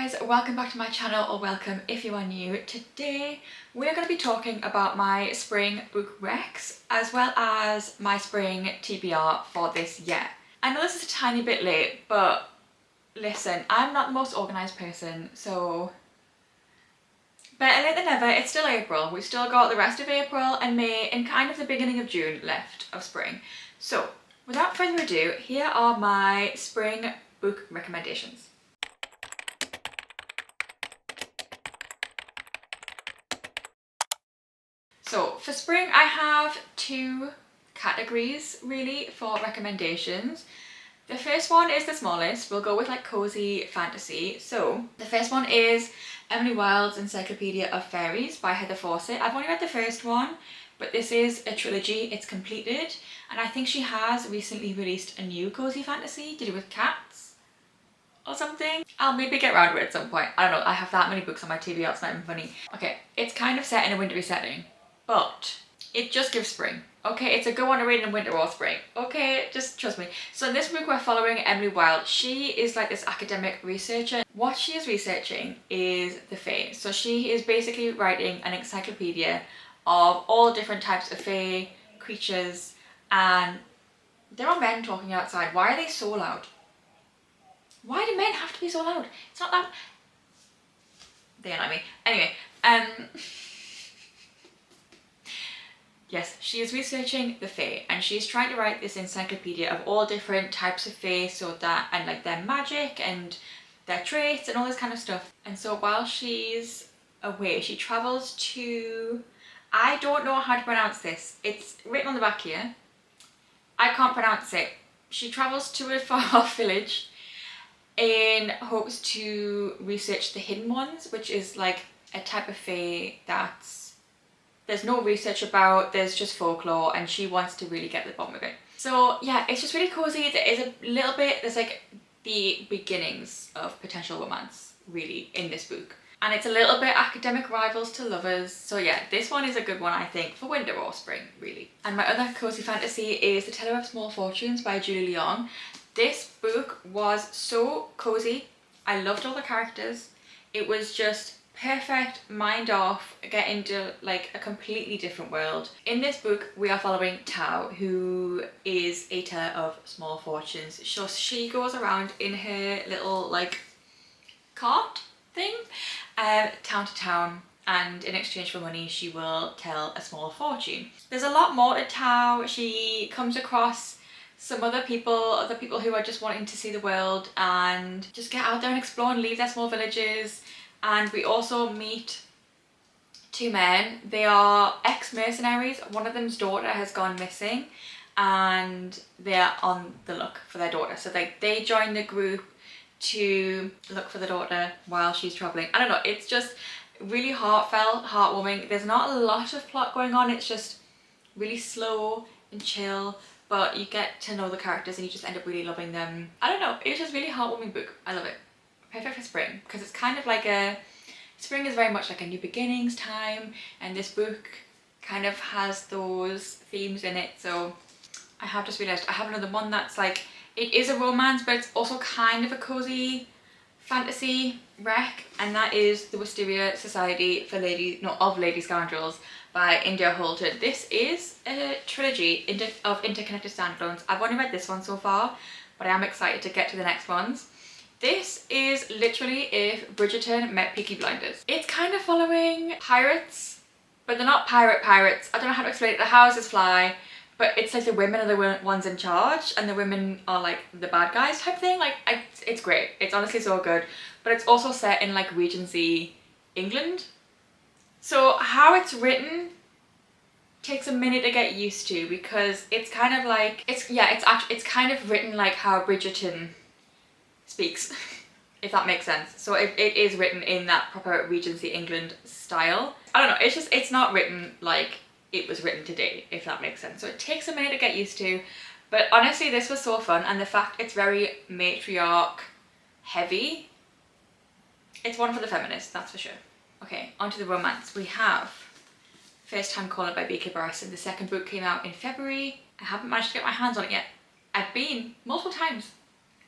guys, welcome back to my channel, or welcome if you are new. Today we're going to be talking about my spring book recs as well as my spring TBR for this year. I know this is a tiny bit late, but listen, I'm not the most organised person, so better late than never. It's still April. We've still got the rest of April and May and kind of the beginning of June left of spring. So without further ado, here are my spring book recommendations. So for spring I have two categories really for recommendations. The first one is the smallest. We'll go with like cozy fantasy. So the first one is Emily Wilde's Encyclopedia of Fairies by Heather Fawcett. I've only read the first one, but this is a trilogy. It's completed, and I think she has recently released a new cozy fantasy to do with cats or something. I'll maybe get around to it at some point. I don't know, I have that many books on my TBR, it's not even funny. Okay, it's kind of set in a wintry setting, but it just gives spring. Okay, it's a good one to read in winter or spring. Okay, just trust me. So in this book we're following Emily Wilde. She is like this academic researcher. What she is researching is the Fae. So she is basically writing an encyclopedia of all different types of Fae creatures, and there are men talking outside. Why are they so loud? Why do men have to be so loud? It's not that... They annoy me. Anyway, yes, she is researching the Fae, and she's trying to write this encyclopedia of all different types of Fae, so that, and like their magic and their traits and all this kind of stuff. And so while she's away, she travels to... I don't know how to pronounce this. It's written on the back here. I can't pronounce it. She travels to a far-off village in hopes to research the hidden ones, which is like a type of Fae that's there's no research about, there's just folklore, and she wants to really get to the bottom of it. So yeah, it's just really cozy. There is a little bit, there's like the beginnings of potential romance really in this book, and it's a little bit academic rivals to lovers. So yeah, this one is a good one I think for winter or spring really. And my other cozy fantasy is The Teller of Small Fortunes by Julie Leong. This book was so cozy. I loved all the characters. It was just perfect, mind off, get into like a completely different world. In this book we are following Tao, who is a teller of small fortunes. So she goes around in her little like cart thing, town to town, and in exchange for money she will tell a small fortune. There's a lot more to Tao. She comes across some other people who are just wanting to see the world and just get out there and explore and leave their small villages. And we also meet two men. They are ex-mercenaries. One of them's daughter has gone missing, and they're on the look for their daughter. So they join the group to look for the daughter while she's traveling. I don't know, it's just really heartfelt, heartwarming. There's not a lot of plot going on. It's just really slow and chill, but you get to know the characters and you just end up really loving them. I don't know, it's just a really heartwarming book. I love it. Perfect for spring, because it's kind of like spring is very much like a new beginnings time, and this book kind of has those themes in it. So I have just realised I have another one that's like, it is a romance but it's also kind of a cozy fantasy rec, and that is The Wisteria Society for of Lady Scoundrels by India Holton. This is a trilogy of interconnected standalones. I've only read this one so far, but I am excited to get to the next ones. This is literally if Bridgerton met Peaky Blinders. It's kind of following pirates, but they're not pirates. I don't know how to explain it. The houses fly, but it's like the women are the ones in charge and the women are like the bad guys type thing. Like, it's great. It's honestly so good. But it's also set in like Regency England. So how it's written takes a minute to get used to, because it's kind of like, it's kind of written like how Bridgerton speaks, if that makes sense. So it is written in that proper Regency England style. I don't know, it's just, it's not written like it was written today, if that makes sense. So it takes a minute to get used to, but honestly this was so fun, and the fact it's very matriarch heavy, it's one for the feminists, that's for sure. Okay, onto the romance. We have First Time Caller by B.K. Barrison. The second book came out in February. I haven't managed to get my hands on it yet. I've been multiple times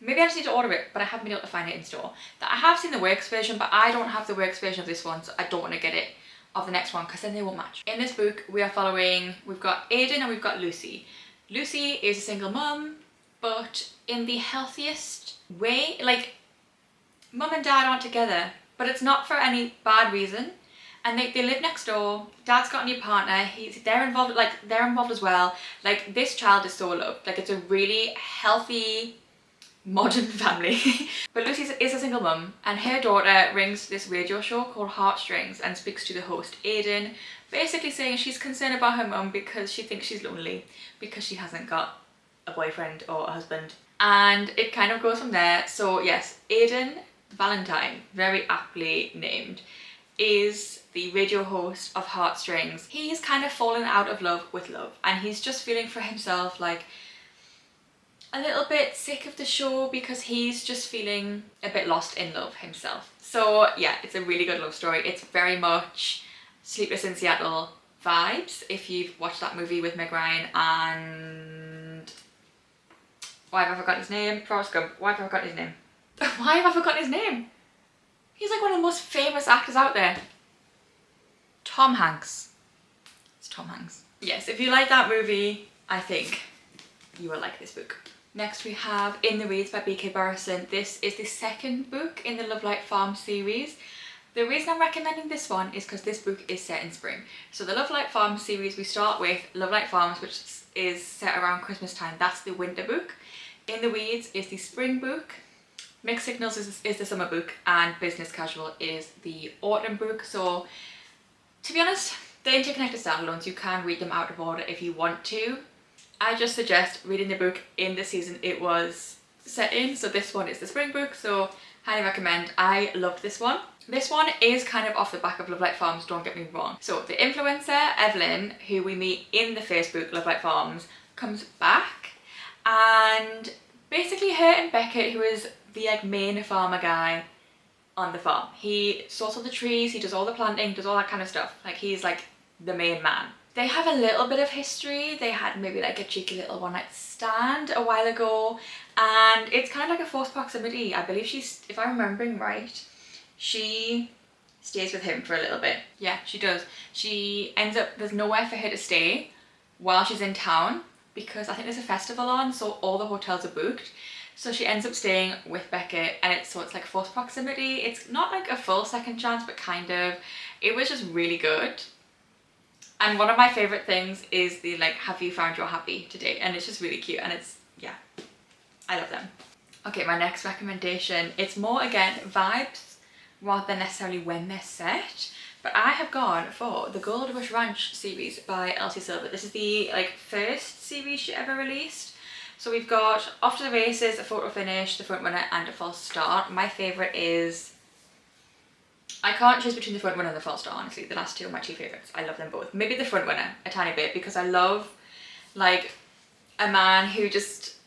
Maybe I just need to order it, but I haven't been able to find it in store. I have seen the works version, but I don't have the works version of this one, so I don't want to get it of the next one because then they won't match. In this book, we've got Aiden and we've got Lucy. Lucy is a single mum, but in the healthiest way. Like, mum and dad aren't together, but it's not for any bad reason. And they live next door. Dad's got a new partner. They're involved as well. Like, this child is so loved. Like, it's a really healthy, modern family. But Lucy is a single mum, and her daughter rings this radio show called Heartstrings and speaks to the host, Aiden, basically saying she's concerned about her mum because she thinks she's lonely because she hasn't got a boyfriend or a husband. And it kind of goes from there. So yes, Aiden Valentine, very aptly named, is the radio host of Heartstrings. He's kind of fallen out of love with love, and he's just feeling for himself like a little bit sick of the show because he's just feeling a bit lost in love himself. So yeah, it's a really good love story. It's very much Sleepless in Seattle vibes, if you've watched that movie with Meg Ryan and... why have I forgotten his name? Forrest Gump. Why have I forgotten his name? Why have I forgotten his name? He's like one of the most famous actors out there. Tom Hanks. It's Tom Hanks. Yes, if you like that movie, I think you will like this book. Next we have In the Weeds by B.K. Burrison. This is the second book in the Love Light Farm series. The reason I'm recommending this one is because this book is set in spring. So the Love Light Farm series, we start with Love Light Farms, which is set around Christmas time. That's the winter book. In the Weeds is the spring book. Mixed Signals is the summer book, and Business Casual is the autumn book. So to be honest, they're interconnected standalones. You can read them out of order if you want to. I just suggest reading the book in the season it was set in. So this one is the spring book, so highly recommend. I loved this one. This one is kind of off the back of Love Light Farms, don't get me wrong. So the influencer, Evelyn, who we meet in the first book, Love Light Farms, comes back, and basically her and Beckett, who is the like main farmer guy on the farm, he sorts all the trees, he does all the planting, does all that kind of stuff. Like, he's like the main man. They have a little bit of history. They had maybe like a cheeky little one night stand a while ago, and it's kind of like a forced proximity. I believe she's, if I'm remembering right, she stays with him for a little bit. Yeah, she does. She ends up, there's nowhere for her to stay while she's in town because I think there's a festival on, so all the hotels are booked. So she ends up staying with Beckett, and it's like forced proximity. It's not like a full second chance, but kind of. It was just really good. And one of my favorite things is the like, have you found your happy today? And it's just really cute, and it's, yeah, I love them. Okay, my next recommendation, it's more again vibes rather than necessarily when they're set, but I have gone for the Gold Rush Ranch series by Elsie Silver. This is the like first series she ever released. So we've got Off to the Races, A Photo Finish, The Front Runner, and A False Start. My favourite is, I can't choose between The Front Runner and The False Start, honestly. The last two are my two favourites. I love them both. Maybe The Front Runner a tiny bit, because I love like a man who just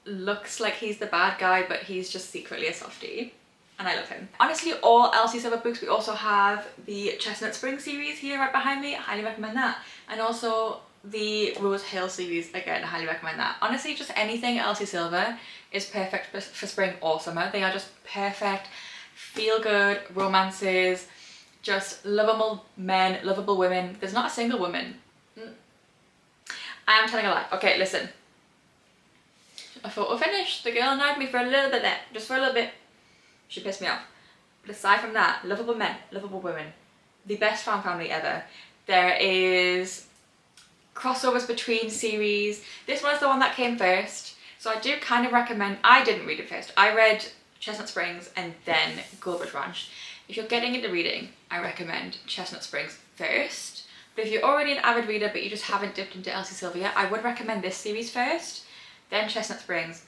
looks like he's the bad guy, but he's just secretly a softie. And I love him. Honestly, all Elsie Silver books. We also have the Chestnut Spring series here right behind me. I highly recommend that. And also the Rose Hill series, again, I highly recommend that. Honestly, just anything Elsie Silver is perfect for spring or summer. They are just perfect, feel good romances, just lovable men, lovable women. There's not a single woman. I am telling a lie. Okay, listen. A Photo Finish. The girl annoyed me for a little bit there, just for a little bit. She pissed me off. But aside from that, lovable men, lovable women. The best fan family ever. There is crossovers between series. This one's the one that came first, so I do kind of recommend. I didn't read it first. I read Chestnut Springs and then Gold Rush Ranch. If you're getting into reading, I recommend Chestnut Springs first. But if you're already an avid reader but you just haven't dipped into Elsie Silver yet, I would recommend this series first, then Chestnut Springs,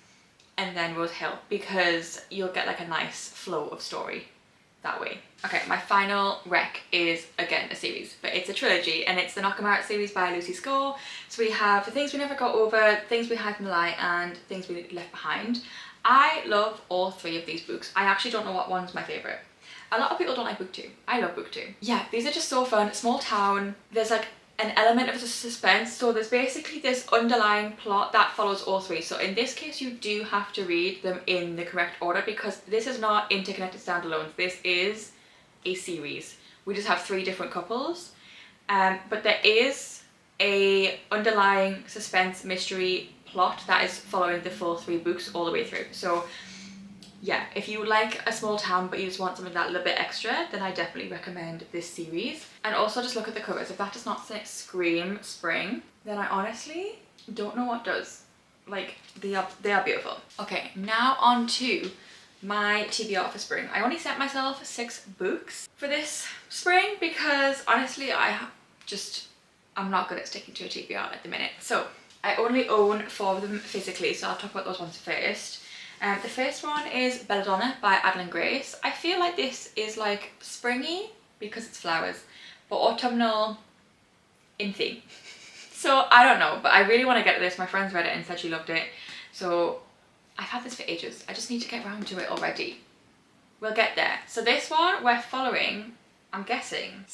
and then Rose Hill, because you'll get like a nice flow of story that way. Okay, my final rec is again a series, but it's a trilogy, and it's the Knock 'em Out series by Lucy Score. So we have The Things We Never Got Over, Things We Hide from the Light, and Things We Left Behind. I love all three of these books. I actually don't know what one's my favourite. A lot of people don't like book two. I love book two. Yeah, these are just so fun. Small town. There's like an element of suspense. So there's basically this underlying plot that follows all three. So in this case, you do have to read them in the correct order because this is not interconnected standalones. This is a series. We just have 3 different couples. But there is a underlying suspense mystery plot that is following the full 3 books all the way through. So yeah, if you like a small town but you just want something that a little bit extra, then I definitely recommend this series. And also just look at the covers. If that does not scream spring, then I honestly don't know what does. Like, they are beautiful. Okay, now on to my TBR for spring. I only set myself 6 books for this spring because honestly I'm not good at sticking to a TBR at the minute. So I only own 4 of them physically, so I'll talk about those ones first. The first one is Belladonna by Adeline Grace. I feel like this is like springy because it's flowers, but autumnal in theme. So I don't know, but I really want to get this. My friends read it and said she loved it. So I've had this for ages. I just need to get around to it already. We'll get there. So this one we're following, I'm guessing,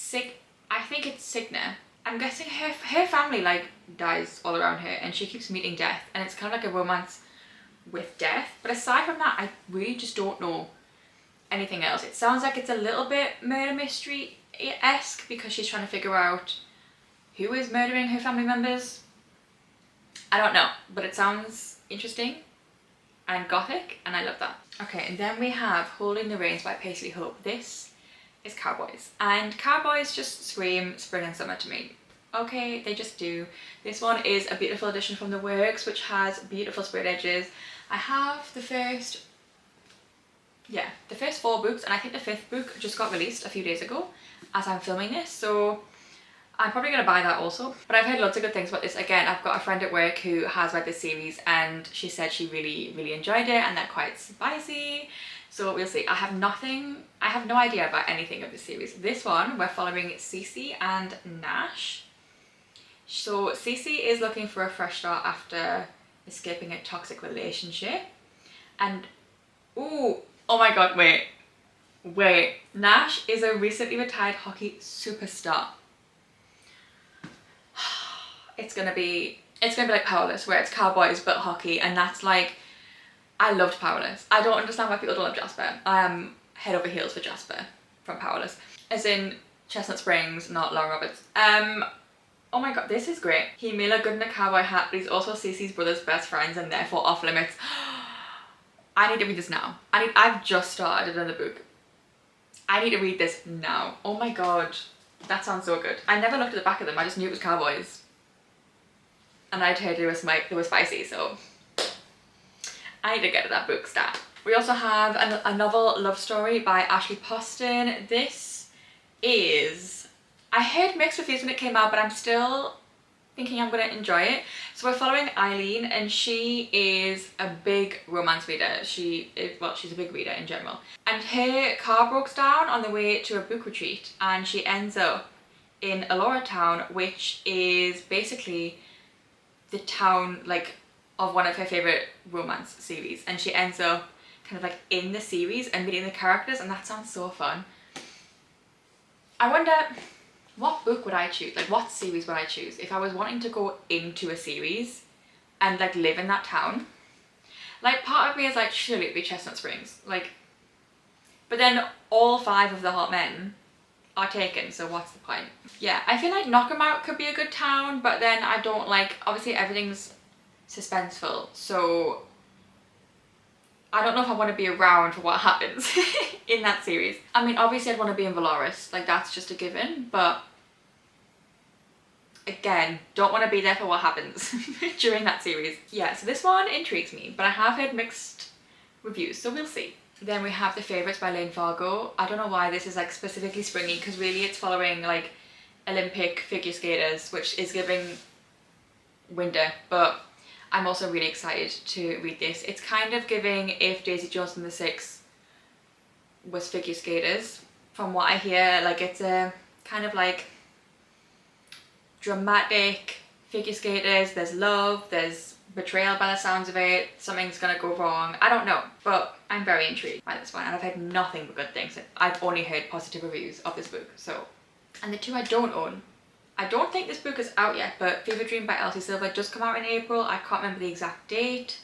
I think it's Cigna. I'm guessing her family like dies all around her and she keeps meeting death, and it's kind of like a romance with death. But aside from that, I really just don't know anything else. It sounds like it's a little bit murder mystery-esque because she's trying to figure out who is murdering her family members. I don't know, but it sounds interesting and gothic, and I love that. Okay, and then we have Holding the Reins by Paisley Hope. This is cowboys, and cowboys just scream spring and summer to me. Okay, they just do. This one is a beautiful edition from the Works, which has beautiful sprayed edges. I have the first 4 books, and I think the 5th book just got released a few days ago as I'm filming this, so I'm probably going to buy that also. But I've heard lots of good things about this. Again, I've got a friend at work who has read this series and she said she really enjoyed it, and they're quite spicy. So we'll see. I have no idea about anything of this series. This one, we're following Cece and Nash. So Cece is looking for a fresh start after escaping a toxic relationship. And, oh my god, wait. Nash is a recently retired hockey superstar. It's gonna be like Powerless, where it's cowboys but hockey, and that's like, I loved Powerless. I don't understand why people don't love Jasper. I am head over heels for Jasper from Powerless. As in Chestnut Springs, not Lauren Roberts. Oh my god, this is great. He may look good in a cowboy hat, but he's also Cece's brother's best friends and therefore off limits. I need to read this now. I've just started another book. I need to read this now. Oh my god, that sounds so good. I never looked at the back of them, I just knew it was cowboys. And I'd heard they were spicy, so I need to get to that book stat. We also have a novel love story by Ashley Poston. This is, I heard mixed reviews when it came out, but I'm still thinking I'm going to enjoy it. So we're following Eileen, and she is a big romance reader. She's a big reader in general. And her car broke down on the way to a book retreat, and she ends up in Elora Town, which is basically the town like of one of her favourite romance series, and she ends up kind of like in the series and meeting the characters, and that sounds so fun. I wonder, what book would I choose? Like, what series would I choose if I was wanting to go into a series and like live in that town? Like, part of me is like, surely it'd be Chestnut Springs. Like, but then all 5 of the hot men are taken, so what's the point? Yeah, I feel like Knockemout could be a good town, but then I don't like, obviously everything's suspenseful, so I don't know if I want to be around for what happens in that series. I mean, obviously I'd want to be in Valoris, like that's just a given, but again, don't want to be there for what happens during that series. Yeah, so this one intrigues me, but I have heard mixed reviews, so we'll see. Then we have The Favourites by Lane Fargo. I don't know why this is like specifically springy, because really it's following like Olympic figure skaters, which is giving winter, but I'm also really excited to read this. It's kind of giving if Daisy Jones and the Six was figure skaters. From what I hear, like it's a kind of like dramatic figure skaters. There's love, there's betrayal by the sounds of it, something's gonna go wrong. I don't know, but I'm very intrigued by this one, and I've heard nothing but good things. I've only heard positive reviews of this book, so. And the 2 I don't own, I don't think this book is out yet, but Fever Dream by Elsie Silver does come out in April. I can't remember the exact date.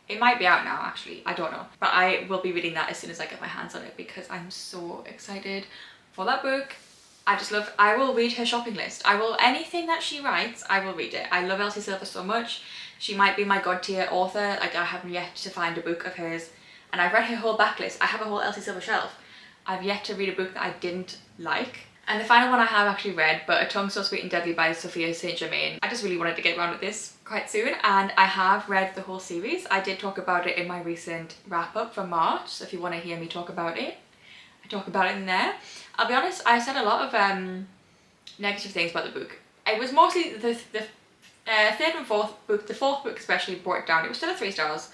It might be out now actually, I don't know. But I will be reading that as soon as I get my hands on it because I'm so excited for that book. I will read her shopping list. Anything that she writes, I will read it. I love Elsie Silver so much. She might be my god tier author. Like, I haven't yet to find a book of hers. And I've read her whole backlist. I have a whole Elsie Silver shelf. I've yet to read a book that I didn't like. And the final one I have actually read, but A Tongue So Sweet and Deadly by Sophia St. Germain. I just really wanted to get around with this quite soon, and I have read the whole series. I did talk about it in my recent wrap up for March, so if you want to hear me talk about it, I talk about it in there. I'll be honest, I said a lot of negative things about the book. It was mostly the third and fourth book. The fourth book especially brought it down. It was still a 3 stars,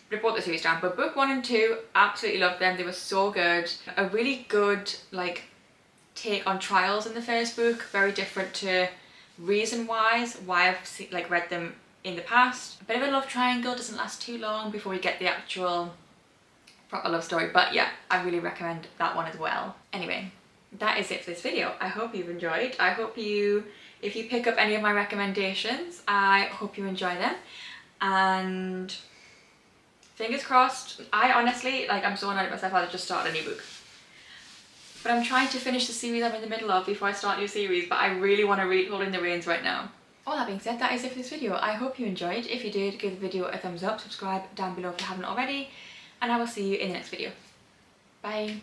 but it brought the series down. But book 1 and 2, absolutely loved them. They were so good. A really good like take on trials in the first book, very different to reason wise why I've read them in the past. A bit of a love triangle, doesn't last too long before we get the actual proper love story, but yeah, I really recommend that one as well. Anyway, that is it for this video. I hope you've enjoyed. I hope if you pick up any of my recommendations, I hope you enjoy them, and fingers crossed. I honestly, I'm so annoyed at myself, I just started a new book. But I'm trying to finish the series I'm in the middle of before I start a new series, but I really want to read Holding the Reins right now. All that being said, that is it for this video. I hope you enjoyed. If you did, give the video a thumbs up, subscribe down below if you haven't already, and I will see you in the next video. Bye.